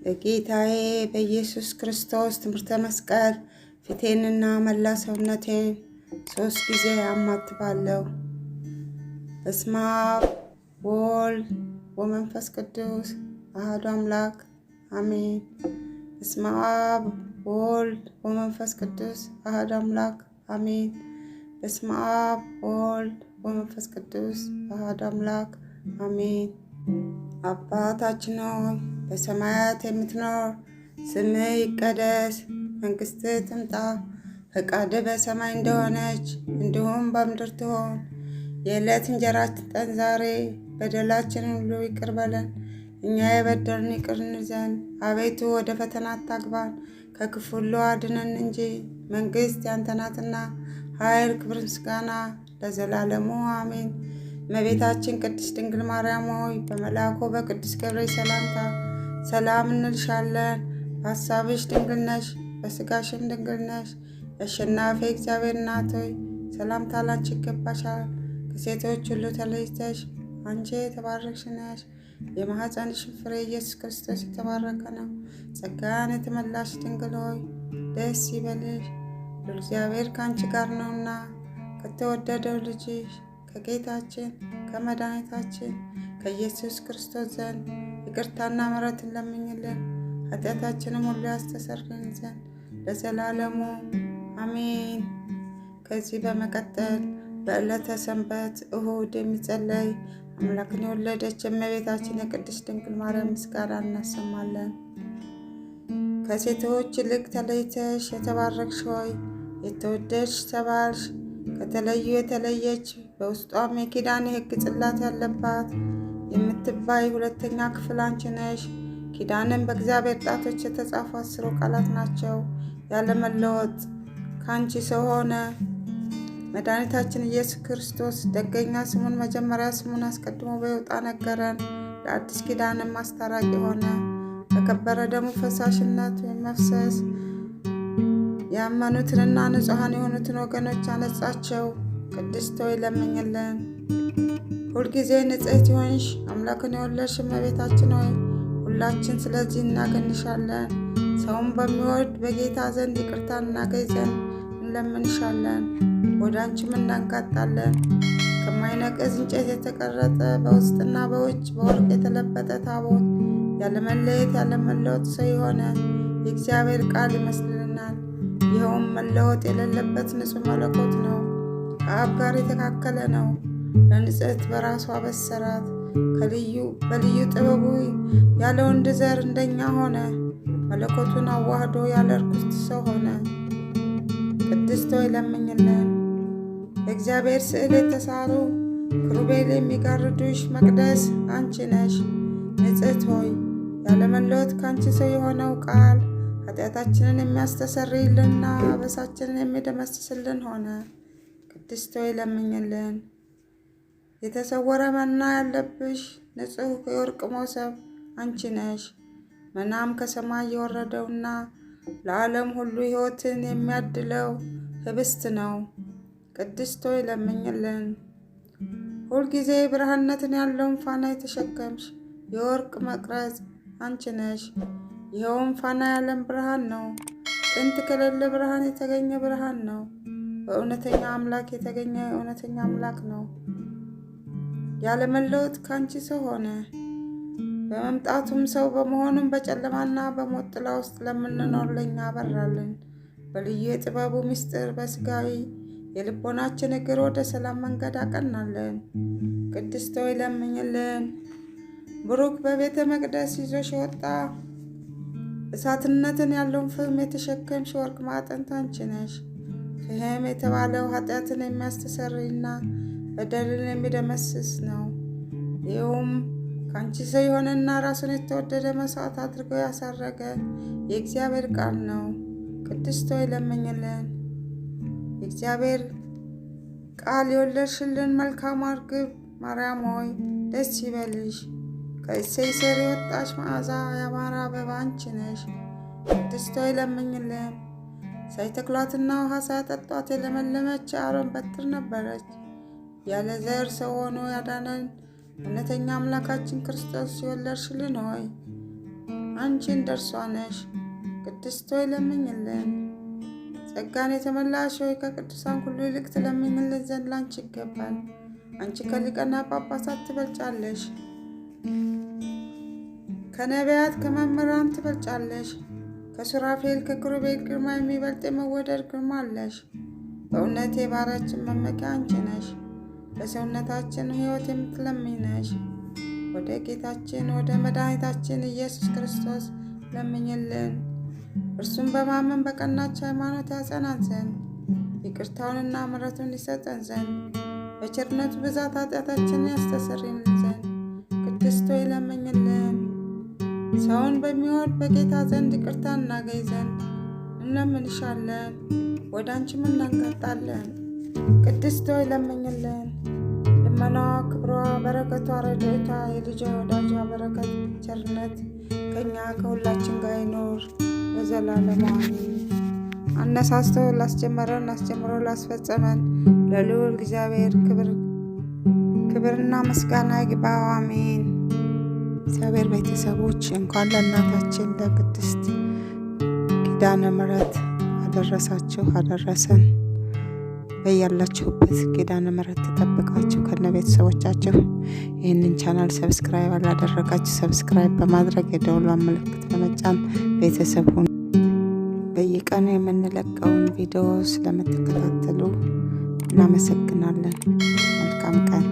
በጌታዬ በኢየሱስ ክርስቶስ ትምህርተ መስቀል ፊቴንና መላ ሰውነቴን 3 ጊዜ አማትባለሁ። በስመ አብ ወወልድ ወመንፈስ ቅዱስ አሐዱ አምላክ አሜን። በስመ አብ ወወልድ ወመንፈስ ቅዱስ አሐዱ አምላክ አሜን። በስመ አብ ወወልድ ወመንፈስ ቅዱስ አሐዱ አምላክ አሜን። አባታችን ሆይ በሰማያት የምትኖር፣ ስምህ ይቀደስ፣ መንግሥትህ ትምጣ፣ ፈቃድህ በሰማይ እንደሆነች እንዲሁም በምድር ትሆን። የዕለት እንጀራችንን ስጠን ዛሬ፣ በደላችንን ሁሉ ይቅር በለን እኛ የበደሉንን ይቅር እንል ዘንድ፣ አቤቱ ወደ ፈተና አታግባን ከክፉ ሁሉ አድነን እንጂ መንግሥት ያንተ ናትና፣ ኃይል፣ ክብር፣ ምስጋና ለዘላለሙ አሜን። እመቤታችን ቅድስት ድንግል ማርያም ሆይ በመልአኩ በቅዱስ ገብርኤል ሰላምታ ሰላም እንልሻለን። በሐሳብሽ ድንግል ነሽ፣ በሥጋሽም ድንግል ነሽ። የአሸናፊ እግዚአብሔር እናት ሆይ ሰላምታ ላንቺ ይገባሻል። ከሴቶች ሁሉ ተለይተሽ አንቺ የተባረክሽ ነሽ። የማኅፀንሽ ፍሬ ኢየሱስ ክርስቶስ የተባረከ ነው። ጸጋን የተመላሽ ድንግል ሆይ ደስ ይበልሽ፣ እግዚአብሔር ከአንቺ ጋር ነውና ከተወደደው ልጅሽ ከጌታችን ከመድኃኒታችን ከኢየሱስ ክርስቶስ ዘንድ ይቅርታና ምሕረትን ለምኝልን ኃጢአታችንም ሁሉ ያስተሰርይልን ዘንድ ለዘላለሙ አሜን። ከዚህ በመቀጠል በዕለተ ሰንበት እሁድ የሚጸለይ አምላክን የወለደች እመቤታችን የቅድስት ድንግል ማርያም ምስጋና እናሰማለን። ከሴቶች ይልቅ ተለይተሽ የተባረክሽ ሆይ የተወደድሽ ተባልሽ። ከተለዩ የተለየች በውስጧም የኪዳን የሕግ ጽላት ያለባት የምትባይ ሁለተኛ ክፍል አንቺ ነሽ። ኪዳንም በእግዚአብሔር ጣቶች የተጻፉ 10 ቃላት ናቸው። ያለመለወጥ ከአንቺ ሰው ሆነ። መድኃኒታችን ኢየሱስ ክርስቶስ ደገኛ ስሙን መጀመሪያ ስሙን አስቀድሞ በይወጣ ነገረን። ለአዲስ ኪዳንም አስታራቂ ሆነ። በከበረ ደሙ ፈሳሽነት መፍሰስ ያመኑትንና ንጹሐን የሆኑትን ወገኖች አነጻቸው። ቅድስት ሆይ ለምኝልን። ሁልጊዜ ንጽሕት ይሆንሽ አምላክን የወለድሽ እመቤታችን ሆይ ሁላችን ስለዚህ እናገንሻለን። ሰውን በሚወድ በጌታ ዘንድ ይቅርታ እናገኝ ዘንድ እንለምንሻለን። ወደ አንቺም እናንጋጣለን። ከማይነቅዝ እንጨት የተቀረጸ በውስጥና በውጭ በወርቅ የተለበጠ ታቦት ያለመለየት ያለመለወጥ ሰው የሆነ የእግዚአብሔር ቃል ይመስልናል። ይኸውም መለወጥ የሌለበት ንጹሕ መለኮት ነው። ከአብ ጋር የተካከለ ነው። ለንጽሕት በራሷ በሰራት በልዩ ጥበቡ ያለ ወንድ ዘር እንደኛ ሆነ። መለኮቱን አዋህዶ ያለ ርኩስ ሰው ሆነ። ቅድስት ሆይ ለምኝልን። በእግዚአብሔር ስዕል የተሳሉ ክሩቤል የሚጋርዱሽ መቅደስ አንቺ ነሽ። ንጽሕት ሆይ ያለመለወጥ ከአንቺ ሰው የሆነው ቃል ኃጢአታችንን የሚያስተሰርይልንና አበሳችንን የሚደመስስልን ሆነ። ቅድስት ሆይ ለምኝልን። የተሰወረ መና ያለብሽ ንጹሕ የወርቅ መሶብ አንቺ ነሽ። መናም ከሰማይ የወረደውና ለዓለም ሁሉ ሕይወትን የሚያድለው ህብስት ነው። ቅድስት ሆይ ለምኝልን። ሁልጊዜ ብርሃንነትን ያለውን ፋና የተሸከምሽ የወርቅ መቅረዝ አንቺ ነሽ። ይኸውም ፋና የዓለም ብርሃን ነው። ጥንት ከሌለ ብርሃን የተገኘ ብርሃን ነው። በእውነተኛ አምላክ የተገኘ እውነተኛ አምላክ ነው። ያለመለወጥ ከአንቺ ሰው ሆነ። በመምጣቱም ሰው በመሆኑም በጨለማና በሞት ጥላ ውስጥ ለምንኖር ለኛ አበራልን። በልዩ የጥበቡ ምስጢር በሥጋዊ የልቦናችን እግር ወደ ሰላም መንገድ አቀናለን። ቅድስት ሆይ ለምኝልን። ብሩክ በቤተ መቅደስ ይዞሽ የወጣ እሳትነትን ያለውን ፍም የተሸከምሽ ወርቅ ማዕጠንት አንቺ ነሽ። ፍህም የተባለው ኃጢአትን የሚያስተሰርይና በደልን የሚደመስስ ነው። ይኸውም ከአንቺ ሰው የሆነና ራሱን የተወደደ መስዋዕት አድርጎ ያሳረገ የእግዚአብሔር ቃል ነው። ቅድስት ሆይ ለምኝልን። የእግዚአብሔር ቃል የወለድሽልን መልካም እርግብ ማርያም ሆይ ደስ ይበልሽ። ከእሴይ ሥር የወጣሽ መዓዛ ያማረ አበባ አንቺ ነሽ። ቅድስት ሆይ ለምኝልን። ሳይተክሏትና ውሃ ሳያጠጧት የለመለመች የአሮን በትር ነበረች። ያለ ዘር ሰው ሆኖ ያዳነን እውነተኛ አምላካችን ክርስቶስ የወለድሽልን ሆይ አንቺ እንደርሷ ነሽ። ቅድስት ሆይ ለምኝልን። ጸጋን የተመላሽ ሆይ ከቅዱሳን ሁሉ ይልቅ ትለምኝልን ዘንድ ላንቺ ይገባል። አንቺ ከሊቃነ ጳጳሳት ትበልጫለሽ፣ ከነቢያት ከመምህራን ትበልጫለሽ። ከሱራፌል ከኪሩቤል ግርማ የሚበልጥ የመወደድ ግርማ አለሽ። በእውነት የባሪያችን መመኪያ አንቺ ነሽ። በሰውነታችን ሕይወት የምትለምኝ ነሽ። ወደ ጌታችን ወደ መድኃኒታችን ኢየሱስ ክርስቶስ ለምኝልን። እርሱም በማመን በቀናች ሃይማኖት ያጸናን ዘንድ ይቅርታውንና ምሕረቱን ይሰጠን ዘንድ በቸርነቱ ብዛት ኃጢአታችንን ያስተሰርይልን ዘንድ ቅድስት ሆይ ለምኝልን። ሰውን በሚወድ በጌታ ዘንድ ይቅርታ እናገኝ ዘንድ እንለምንሻለን፣ ወደ አንቺም እናንጋጣለን። ቅድስት ሆይ ለምኝልን። ልመናዋ፣ ክብሯ፣ በረከቷ፣ ረድኤቷ፣ የልጇ ወዳጇ በረከት ቸርነት ከእኛ ከሁላችን ጋር ይኖር ለዘላለሙ አሜን። አነሳስቶ ላስጀመረን አስጀምሮ ላስፈጸመን ለልዑል እግዚአብሔር ክብርና ምስጋና ይግባው አሜን። እግዚአብሔር ቤተሰቦች እንኳን ለእናታችን ለቅድስት ኪዳነ ምሕረት አደረሳችሁ አደረሰን። በያላችሁበት ኪዳነ ምሕረት ተጠብቃችሁ ከነ ቤተሰቦቻችሁ። ይህንን ቻናል ሰብስክራይብ አላደረጋችሁ ሰብስክራይብ በማድረግ የደወሏን ምልክት በመጫን ቤተሰብ ሁኑ። በየቀኑ የምንለቀውን ቪዲዮ ስለምትከታተሉ እናመሰግናለን። መልካም ቀን።